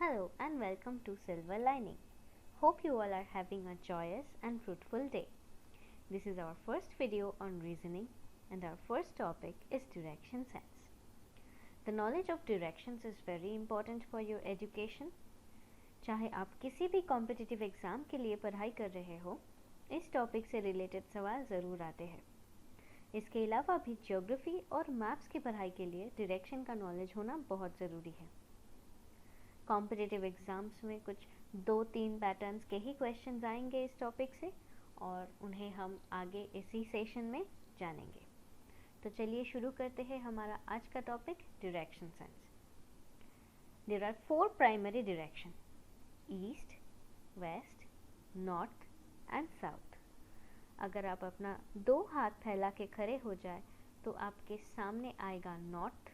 Hello and welcome to Silver Lining. Hope you all are having a joyous and fruitful day. This is our first video on reasoning and our first topic is direction sense. The knowledge of directions is very important for your education. चाहे आप किसी भी competitive exam के लिए पढ़ाई कर रहे हो, इस टॉपिक से रिलेटेड सवाल ज़रूर आते हैं. इसके अलावा भी ज्योग्राफी और मैप्स की पढ़ाई के लिए डायरेक्शन का नॉलेज होना बहुत ज़रूरी है. कॉम्पिटिटिव एग्ज़ाम्स में कुछ 2-3 पैटर्न्स के ही क्वेश्चंस आएंगे इस टॉपिक से और उन्हें हम आगे इसी सेशन में जानेंगे. तो चलिए शुरू करते हैं हमारा आज का topic direction sense. There are 4 primary direction: east, west, north and south. अगर आप अपना 2 हाथ फैला के खड़े हो जाए तो आपके सामने आएगा नॉर्थ,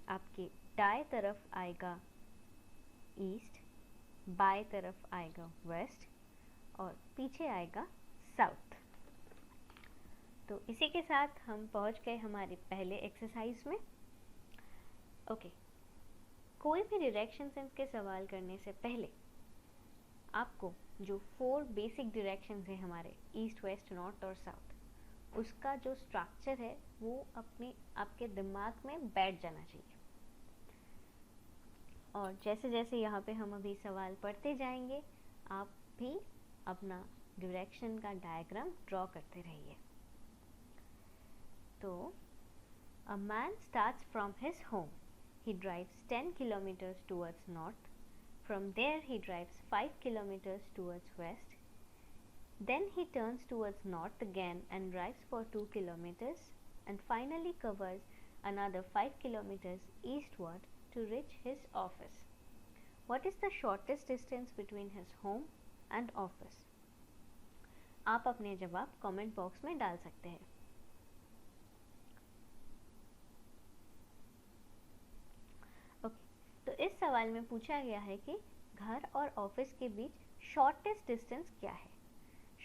आपके दाएं तरफ आएगा ईस्ट, बाएं तरफ आएगा वेस्ट और पीछे आएगा साउथ. तो इसी के साथ हम पहुंच गए हमारे पहले एक्सरसाइज में. ओके, कोई भी डायरेक्शन सेंस के सवाल करने से पहले आपको जो 4 बेसिक डायरेक्शंस हैं हमारे ईस्ट, वेस्ट, नॉर्थ और साउथ, उसका जो स्ट्रक्चर है वो आपके दिमाग में बैठ जाना चाहिए. और जैसे जैसे यहाँ पे हम अभी सवाल पढ़ते जाएंगे आप भी अपना डायरेक्शन का डायग्राम ड्रॉ करते रहिए. तो a man starts from his home. He drives 10 kilometers towards north. From there he drives 5 kilometers towards west. Then he turns towards north again and drives for 2 kilometers and finally covers another 5 kilometers eastward to reach his office. What is the shortest distance between his home and office? आप अपने जवाब comment box में डाल सकते हैं. तो इस सवाल में पूछा गया है कि घर और ऑफिस के बीच शॉर्टेस्ट डिस्टेंस क्या है.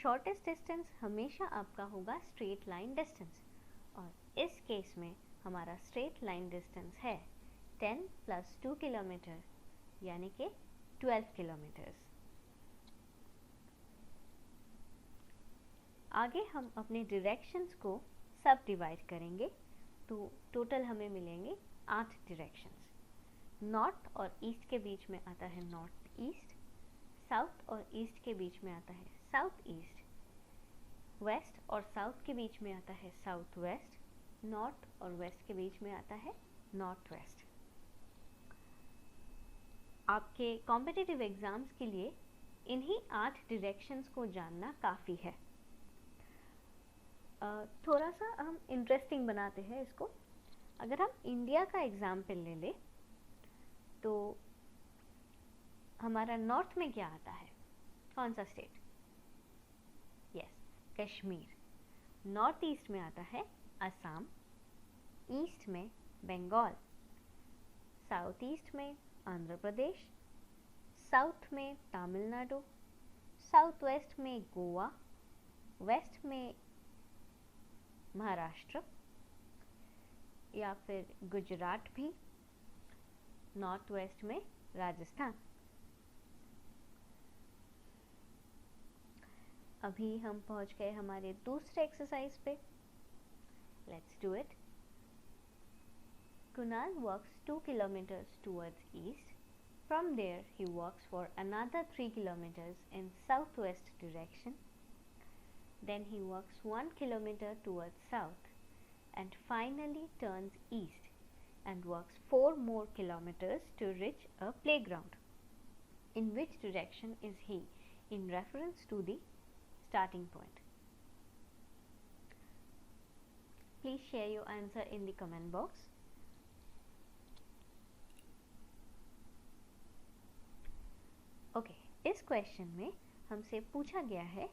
शॉर्टेस्ट डिस्टेंस हमेशा आपका होगा स्ट्रेट लाइन डिस्टेंस और इस केस में हमारा स्ट्रेट लाइन डिस्टेंस है 10 + 2 किलोमीटर यानी कि 12 किलोमीटर्स. आगे हम अपने डायरेक्शंस को सब डिवाइड करेंगे तो टोटल हमें मिलेंगे 8 डायरेक्शंस. नॉर्थ और ईस्ट के बीच में आता है नॉर्थ ईस्ट, साउथ और ईस्ट के बीच में आता है साउथ ईस्ट, वेस्ट और साउथ के बीच में आता है साउथ वेस्ट, नॉर्थ और वेस्ट के बीच में आता है नॉर्थ वेस्ट. आपके कॉम्पिटिटिव एग्ज़ाम्स के लिए इन्हीं 8 डायरेक्शंस को जानना काफ़ी है. थोड़ा सा हम इंटरेस्टिंग बनाते हैं इसको. अगर हम इंडिया का एग्जाम्पल ले लें तो हमारा नॉर्थ में क्या आता है, कौन सा state? Yes, Kashmir. North east में आता है असम, ईस्ट में बंगाल, साउथ ईस्ट में आंध्र प्रदेश, साउथ में तमिलनाडु, साउथ वेस्ट में गोवा, वेस्ट में महाराष्ट्र या फिर गुजरात भी, नॉर्थ वेस्ट में राजस्थान. अभी हम पहुंच गए हमारे दूसरे एक्सरसाइज पे. Let's do it. Kunal walks 2 kilometers towards east. From there he walks for another 3 kilometers in southwest direction. Then he walks 1 kilometer towards south and finally turns east and walks 4 more kilometers to reach a playground. In which direction is he in reference to the starting point? Please share your answer in the comment box. Okay, इस question में हमसे पूछा गया है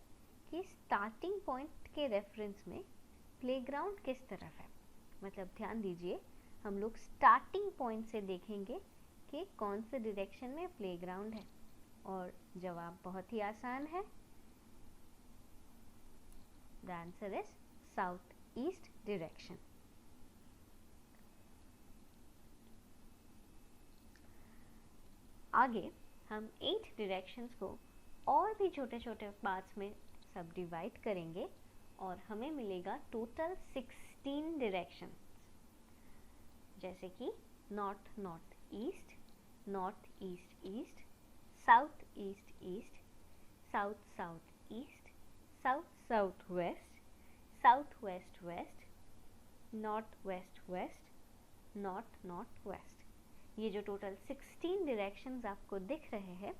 कि starting point के reference में playground किस तरफ है. मतलब ध्यान दीजिए, हम लोग स्टार्टिंग पॉइंट से देखेंगे कि कौन से डायरेक्शन में प्लेग्राउंड है और जवाब बहुत ही आसान है. The answer is south east आगे हम 8 डायरेक्शंस को और भी छोटे छोटे पार्ट्स में सब डिवाइड करेंगे और हमें मिलेगा टोटल 16 डायरेक्शंस, जैसे कि north north east, north east east, south east east, south south east, south south west, south west west, north west west, north north west. ये जो टोटल 16 डायरेक्शंस आपको दिख रहे हैं,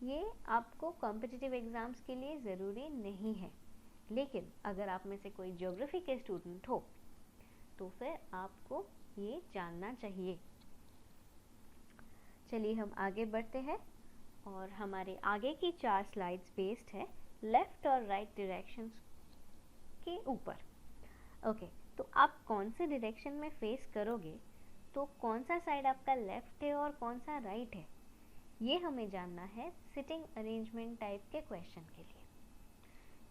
ये आपको कॉम्पिटिटिव एग्ज़ाम्स के लिए ज़रूरी नहीं है, लेकिन अगर आप में से कोई ज्योग्राफी के स्टूडेंट हो तो फिर आपको ये जानना चाहिए। चलिए हम आगे बढ़ते हैं और हमारे आगे की 4 स्लाइड्स बेस्ड है लेफ़्ट और राइट डायरेक्शंस के ऊपर। ओके, तो आप कौन से डायरेक्शन में फेस करोगे, तो कौन सा साइड आपका लेफ़्ट है और कौन सा राइट है, ये हमें जानना है सिटिंग अरेंजमेंट टाइप के क्वेश्चन के लिए।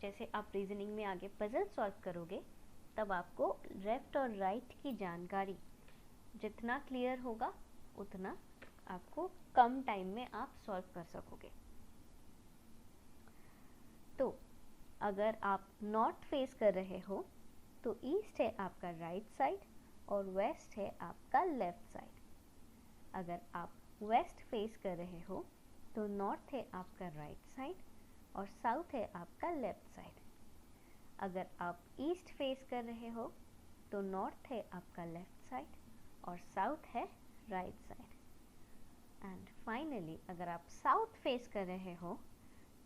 जैसे आप रीजनिंग में आगे पजल सॉल्व करोगे, तब आपको लेफ़्ट और राइट की जानकारी जितना क्लियर होगा उतना आपको कम टाइम में आप सॉल्व कर सकोगे। तो अगर आप नॉर्थ फेस कर रहे हो तो ईस्ट है आपका राइट साइड और वेस्ट है आपका लेफ्ट साइड। अगर आप वेस्ट फेस कर रहे हो तो नॉर्थ है आपका राइट साइड और साउथ है आपका लेफ्ट साइड। अगर आप ईस्ट फेस कर रहे हो तो नॉर्थ है आपका लेफ्ट साइड और साउथ है राइट साइड। एंड फाइनली अगर आप साउथ फेस कर रहे हो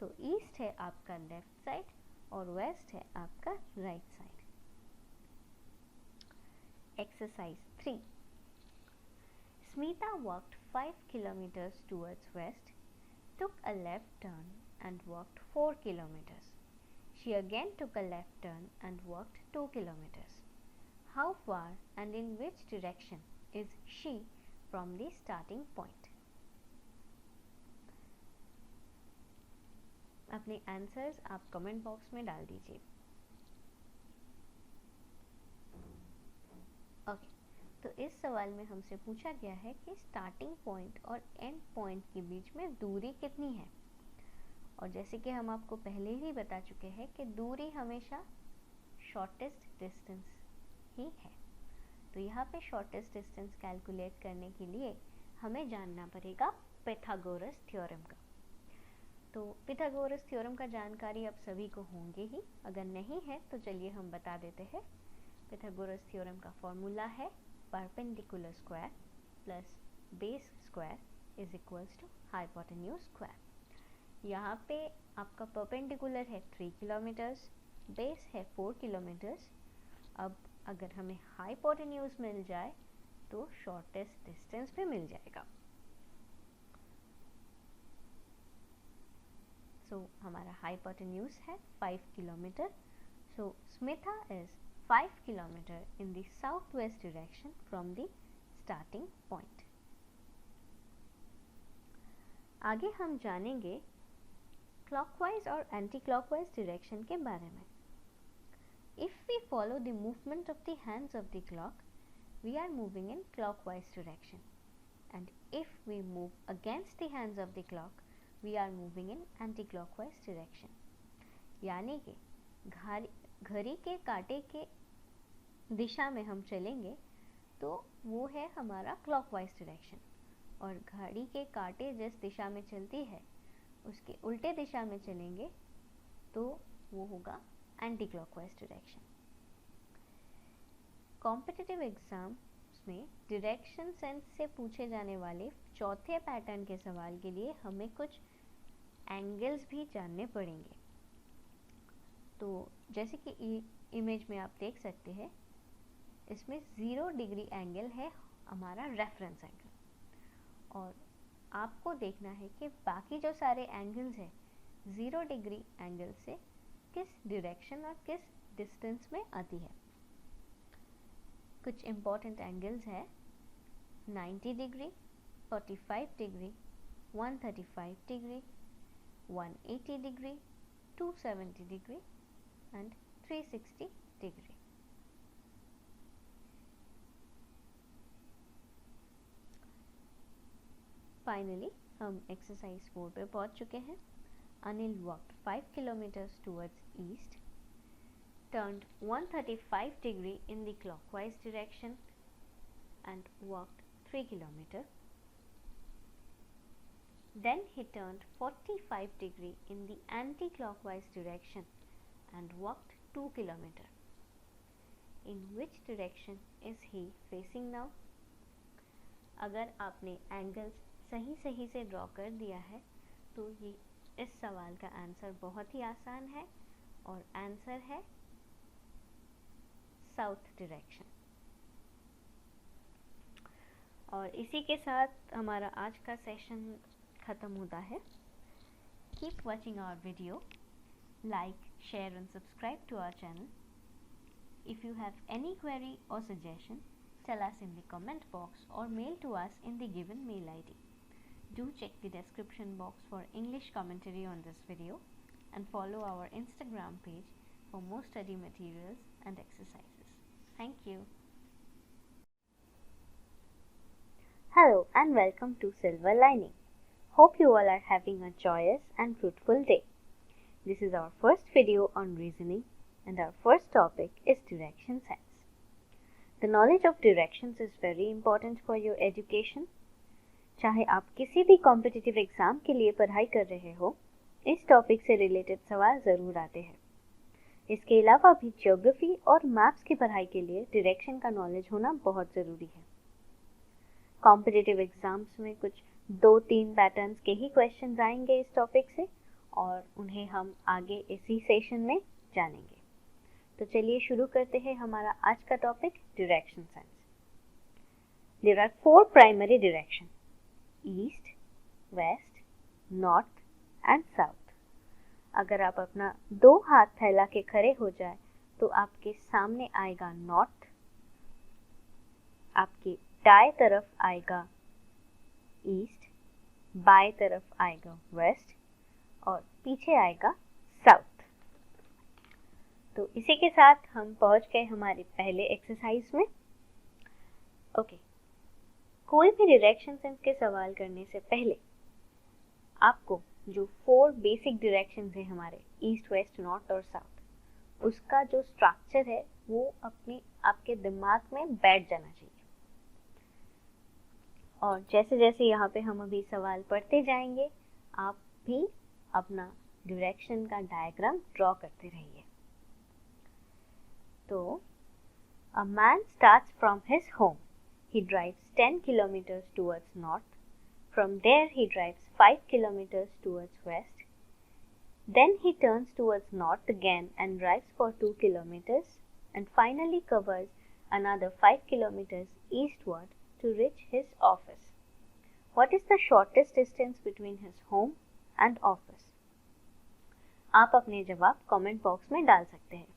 तो ईस्ट है आपका लेफ्ट साइड और वेस्ट है आपका right side. Exercise 3। Smita walked 5 kilometers towards west, took a left turn and walked 4 kilometers. She again took a left turn and walked 2 kilometers. How far and in which direction is she from the starting point? अपने answers आप comment box में डाल दीजिए। Okay, तो इस सवाल में हमसे पूछा गया है कि स्टार्टिंग पॉइंट और एंड पॉइंट के बीच में दूरी कितनी है। और जैसे कि हम आपको पहले ही बता चुके हैं कि दूरी हमेशा शॉर्टेस्ट डिस्टेंस ही है। तो यहाँ पे शॉर्टेस्ट डिस्टेंस कैलकुलेट करने के लिए हमें जानना पड़ेगा पाइथागोरस थ्योरम का। तो पाइथागोरस थ्योरम का जानकारी अब सभी को होंगे ही, अगर नहीं है तो चलिए हम बता देते हैं। पाइथागोरस थ्योरम का फॉर्मूला है perpendicular square plus base square is equals to hypotenuse square. यहाँ पे आपका परपेंडिकुलर है 3 किलोमीटर्स, बेस है 4 किलोमीटर्स। अब अगर हमें हाइपोटेन्यूज मिल जाए तो शॉर्टेस्ट डिस्टेंस भी मिल जाएगा। सो हमारा हाइपोटेन्यूज है 5 kilometre. So Smitha is 5 kilometre in the south west direction from the starting point. आगे हम जानेंगे क्लॉकवाइज और एंटी क्लॉकवाइज डायरेक्शन के बारे में। If we follow the movement of the hands of the clock, we are moving in clockwise direction. And if we move against the hands of the clock, we are moving in anti-clockwise direction. यानी कि घड़ी के कांटे के दिशा में हम चलेंगे तो वो है हमारा क्लॉकवाइज डायरेक्शन, और घड़ी के कांटे जिस दिशा में चलती है उसके उल्टे दिशा में चलेंगे तो वो होगा anti clockwise direction. Competitive exams में डायरेक्शन सेंस से पूछे जाने वाले चौथे पैटर्न के सवाल के लिए हमें कुछ एंगल्स भी जानने पड़ेंगे। तो जैसे कि इमेज में आप देख सकते हैं, इसमें 0 डिग्री एंगल है हमारा रेफरेंस एंगल, और आपको देखना है कि बाकी जो सारे एंगल्स हैं 0 डिग्री एंगल से किस डायरेक्शन और किस डिस्टेंस में आती है। कुछ इम्पॉर्टेंट एंगल्स है 90 degree, 45 degree, 135 degree, 180 degree, 270 degree and 360 degree. Finally हम एक्सरसाइज 4 पे पहुंच चुके हैं। Anil walked 5 kilometres towards east, turned 135 degree in the clockwise direction and walked 3 kilometers. Then he turned 45 degree in the anti-clockwise direction and walked 2 kilometers. In which direction is he facing now? अगर आपने angles सही से draw कर दिया है तो ये इस सवाल का आंसर बहुत ही आसान है और आंसर है साउथ डायरेक्शन। और इसी के साथ हमारा आज का सेशन ख़त्म होता है। Keep watching our video, like, share and subscribe to our channel. If you have any query और suggestion, tell us in the comment box or mail to us in the given mail ID. Do check the description box for English commentary on this video and follow our Instagram page for more study materials and exercises. Thank you. Hello and welcome to Silver Lining. Hope you all are having a joyous and fruitful day. This is our first video on reasoning and our first topic is direction sense. The knowledge of directions is very important for your education. चाहे आप किसी भी competitive exam के लिए पढ़ाई कर रहे हो, इस टॉपिक से रिलेटेड सवाल ज़रूर आते हैं। इसके अलावा भी ज्योग्राफी और मैप्स की पढ़ाई के लिए डायरेक्शन का नॉलेज होना बहुत ज़रूरी है। कॉम्पिटिटिव एग्ज़ाम्स में कुछ 2-3 पैटर्न्स के ही क्वेश्चन आएंगे इस टॉपिक से और उन्हें हम आगे इसी सेशन में जानेंगे। तो चलिए शुरू करते हैं हमारा आज का topic direction sense. There are 4 primary direction: east, west, north and south. अगर आप अपना 2 हाथ फैला के खड़े हो जाए तो आपके सामने आएगा नॉर्थ, आपके दाएं तरफ आएगा ईस्ट, बाएं तरफ आएगा वेस्ट और पीछे आएगा साउथ। तो इसी के साथ हम पहुंच गए हमारे पहले एक्सरसाइज में। ओके, कोई भी डायरेक्शन सेंस के सवाल करने से पहले आपको जो 4 बेसिक डायरेक्शंस हैं हमारे ईस्ट, वेस्ट, नॉर्थ और साउथ, उसका जो स्ट्रक्चर है वो आपके दिमाग में बैठ जाना चाहिए। और जैसे जैसे यहाँ पे हम अभी सवाल पढ़ते जाएंगे, आप भी अपना डायरेक्शन का डायग्राम ड्रॉ करते रहिए। So, a man starts from his home. He drives 10 kilometers towards north. From there he drives 5 kilometers towards west. Then he turns towards north again and drives for 2 kilometers and finally covers another 5 kilometers eastward to reach his office. What is the shortest distance between his home and office? आप अपने जवाब comment box में डाल सकते हैं।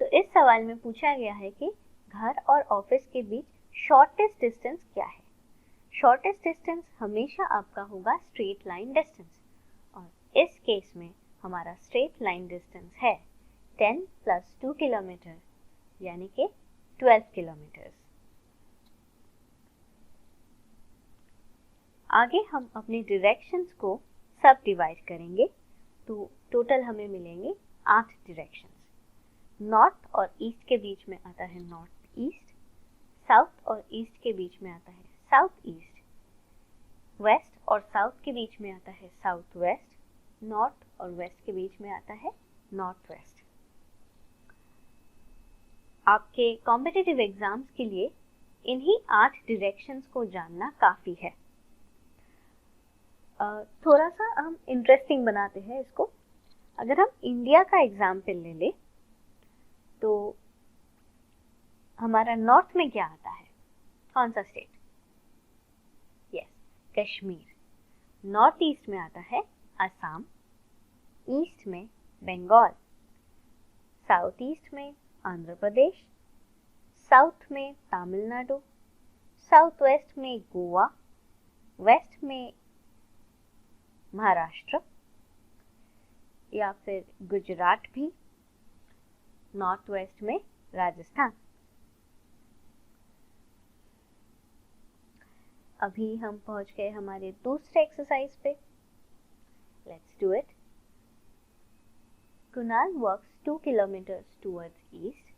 तो इस सवाल में पूछा गया है कि घर और ऑफिस के बीच शॉर्टेस्ट डिस्टेंस क्या है। शॉर्टेस्ट डिस्टेंस हमेशा आपका होगा स्ट्रेट लाइन डिस्टेंस और इस केस में हमारा स्ट्रेट लाइन डिस्टेंस है 10 + 2 किलोमीटर यानी कि 12 किलोमीटर्स। आगे हम अपने डायरेक्शंस को सब डिवाइड करेंगे तो टोटल हमें मिलेंगे 8 डायरेक्शंस। नॉर्थ और ईस्ट के बीच में आता है नॉर्थ ईस्ट, साउथ और ईस्ट के बीच में आता है साउथ ईस्ट, वेस्ट और साउथ के बीच में आता है साउथ वेस्ट, नॉर्थ और वेस्ट के बीच में आता है नॉर्थ वेस्ट। आपके कॉम्पिटिटिव एग्जाम्स के लिए इन्हीं 8 डायरेक्शंस को जानना काफ़ी है। थोड़ा सा हम इंटरेस्टिंग बनाते हैं इसको। अगर हम इंडिया का एग्जाम्पल ले लें तो हमारा नॉर्थ में क्या आता है? कौन सा state? Yes, Kashmir. North east में आता है असम, ईस्ट में बंगाल, साउथ ईस्ट में आंध्र प्रदेश, साउथ में तमिलनाडु, साउथ वेस्ट में गोवा, वेस्ट में महाराष्ट्र या फिर गुजरात भी, नॉर्थ वेस्ट में राजस्थान। अभी हम पहुंच गए हमारे दूसरे एक्सरसाइज पे। Let's do it. Kunal walks 2 kilometers towards east.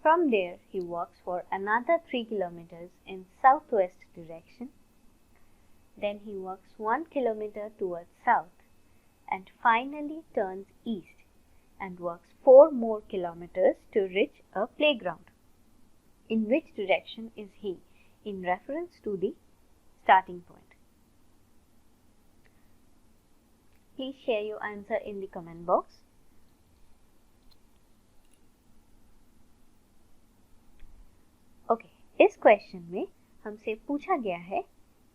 From there, he walks for another 3 kilometers in southwest direction. Then he walks 1 kilometer towards south and finally turns east and walks 4 more kilometers to reach a playground. In which direction is he in reference to the starting point? Please share your answer in the comment box. Okay, इस question में हमसे पूछा गया है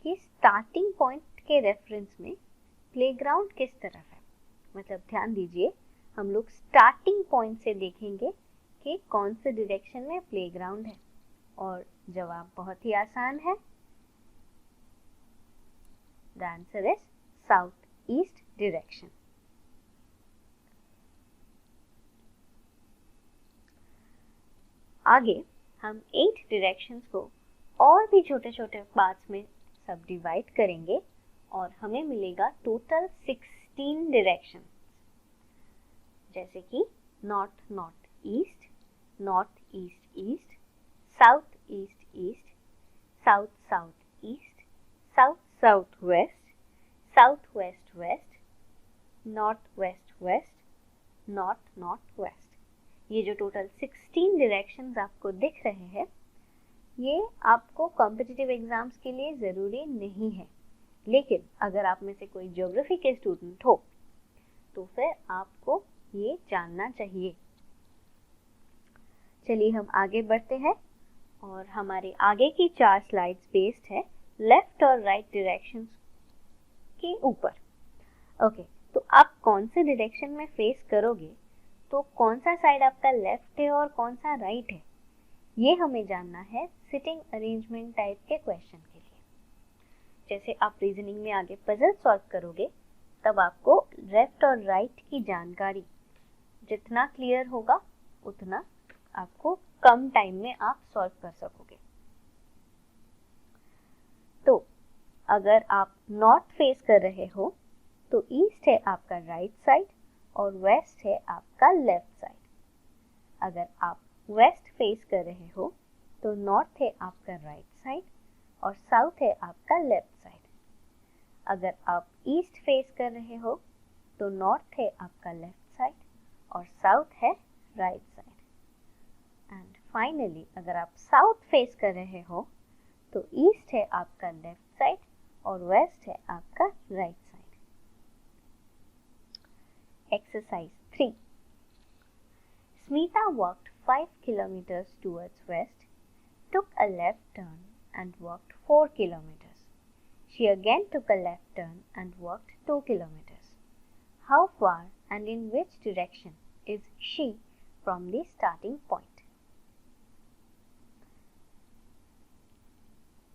कि starting point के reference में playground किस तरफ है। मतलब ध्यान दीजिए, हम लोग स्टार्टिंग पॉइंट से देखेंगे कि कौन से डायरेक्शन में प्लेग्राउंड है, और जवाब बहुत ही आसान है। The answer is south east direction. आगे हम 8 डायरेक्शंस को और भी छोटे छोटे पार्ट्स में सब डिवाइड करेंगे और हमें मिलेगा टोटल 16 डायरेक्शंस, जैसे कि north north east, north east east, south east east, south south east, south south west, south west west, north west west, north north west. ये जो टोटल 16 डायरेक्शंस आपको दिख रहे हैं, ये आपको कॉम्पिटिटिव एग्जाम्स के लिए ज़रूरी नहीं है, लेकिन अगर आप में से कोई ज्योग्राफी के स्टूडेंट हो तो फिर आपको ये जानना चाहिए। चलिए हम आगे बढ़ते हैं, और हमारे आगे की 4 स्लाइड्स बेस्ड है लेफ्ट और राइट डायरेक्शंस के ऊपर। ओके, तो आप कौन से डायरेक्शन में फेस करोगे, तो कौन सा साइड आपका लेफ्ट है और कौन सा राइट है, ये हमें जानना है सिटिंग अरेंजमेंट टाइप के क्वेश्चन के लिए। जैसे आप रीजनिंग में आगे पजल सॉल्व करोगे, तब आपको लेफ्ट और राइट की जानकारी जितना क्लियर होगा उतना आपको कम टाइम में आप सॉल्व कर सकोगे। तो अगर आप नॉर्थ फेस कर रहे हो तो ईस्ट है आपका राइट साइड और वेस्ट है आपका लेफ्ट साइड। अगर आप वेस्ट फेस कर रहे हो तो नॉर्थ है आपका राइट साइड और साउथ है आपका लेफ्ट साइड। अगर आप ईस्ट फेस कर रहे हो तो नॉर्थ है आपका लेफ्ट साइड और साउथ है राइट साइड। एंड फाइनली अगर आप साउथ फेस कर रहे हो तो ईस्ट है आपका लेफ्ट साइड और वेस्ट है आपका right side. Exercise 3. Smita walked 5 kilometers towards west, took a left turn and walked 4 kilometers. She again took a left turn and walked 2 kilometers. How far and in which direction is she from the starting point?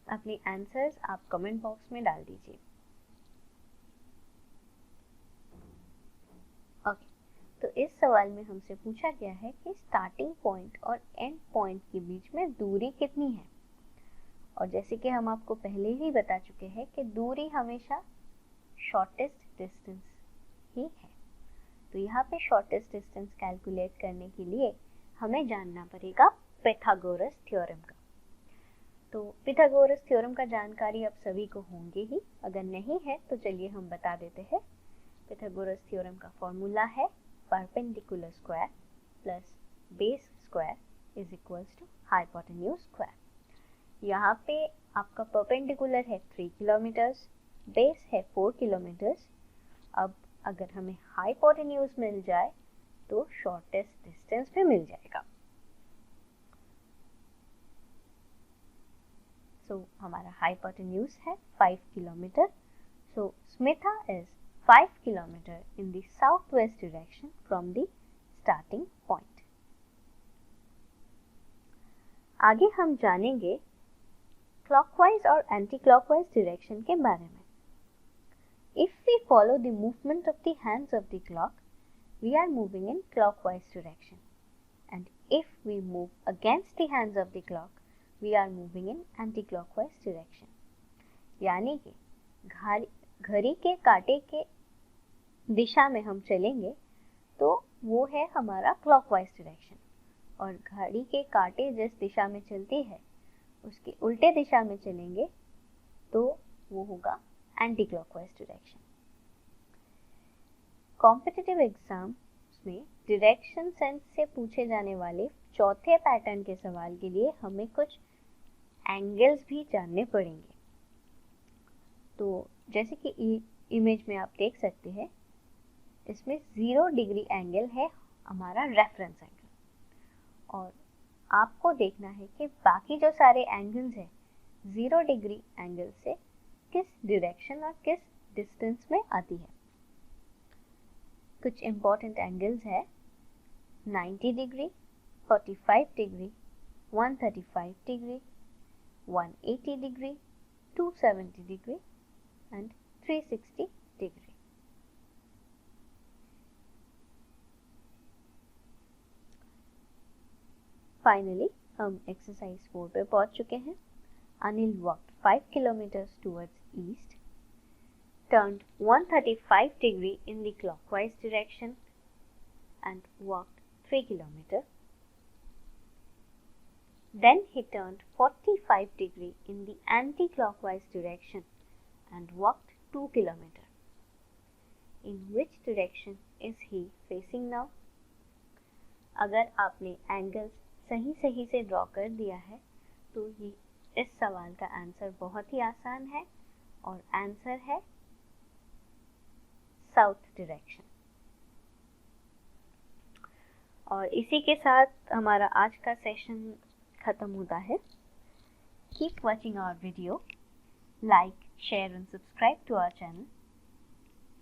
अपने answers आप comment box में डाल दीजिए। Okay, तो इस सवाल में हमसे पूछा गया है कि स्टार्टिंग पॉइंट और एंड पॉइंट के बीच में दूरी कितनी है। और जैसे कि हम आपको पहले ही बता चुके हैं कि दूरी हमेशा शॉर्टेस्ट डिस्टेंस ही है। तो यहाँ पे शॉर्टेस्ट डिस्टेंस कैलकुलेट करने के लिए हमें जानना पड़ेगा पाइथागोरस थ्योरम का। तो पाइथागोरस थ्योरम का जानकारी अब सभी को होंगे ही, अगर नहीं है तो चलिए हम बता देते हैं। पाइथागोरस थ्योरम का फॉर्मूला है perpendicular square plus base square is equals to hypotenuse square. यहाँ पे आपका परपेंडिकुलर है 3 किलोमीटर्स, बेस है 4 किलोमीटर्स। अब अगर हमें हाइपोटेन्यूज मिल जाए तो शॉर्टेस्ट डिस्टेंस भी मिल जाएगा। सो हमारा हाइपोटेन्यूज है 5 kilometre. So Smita is 5 kilometer in the southwest direction from the starting point. आगे हम जानेंगे clockwise और anti-clockwise direction के बारे में। If we follow the movement of the hands of the clock, we are moving in clockwise direction. And if we move against the hands of the clock, we are moving in anti-clockwise direction. यानी कि घड़ी के कांटे के दिशा में हम चलेंगे तो वो है हमारा क्लॉकवाइज डायरेक्शन, और घड़ी के कांटे जिस दिशा में चलती है उसके उल्टे दिशा में चलेंगे तो वो होगा anti clockwise direction. Competitive exam में डायरेक्शन सेंस से पूछे जाने वाले चौथे पैटर्न के सवाल के लिए हमें कुछ एंगल्स भी जानने पड़ेंगे। तो जैसे कि इमेज में आप देख सकते हैं, इसमें 0 डिग्री एंगल है हमारा रेफरेंस एंगल, और आपको देखना है कि बाकी जो सारे एंगल्स हैं 0 डिग्री एंगल से किस डायरेक्शन और किस डिस्टेंस में आती है। कुछ इम्पोर्टेंट एंगल्स है 90 degree, 45 degree, 135 degree, 180 degree, 270 degree and 360 degree. Finally, हम exercise 4 पे पहुंच चुके हैं। Anil walked 5 kilometers towards east, turned 135 degree in the clockwise direction and walked 3 kilometers. Then he turned 45 degree in the anti-clockwise direction and walked 2 kilometers. In which direction is he facing now? अगर आपने angles सही से draw कर दिया है तो ये इस सवाल का आंसर बहुत ही आसान है, और आंसर है साउथ डायरेक्शन। और इसी के साथ हमारा आज का सेशन खत्म होता है। Keep watching our video, like, share and subscribe to our channel.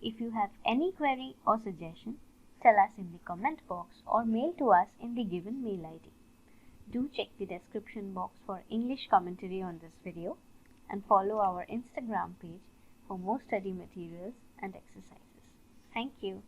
If you have any query or suggestion, tell us in the comment box or mail to us in the given mail ID. Do check the description box for English commentary on this video and follow our Instagram page for more study materials and exercises. Thank you.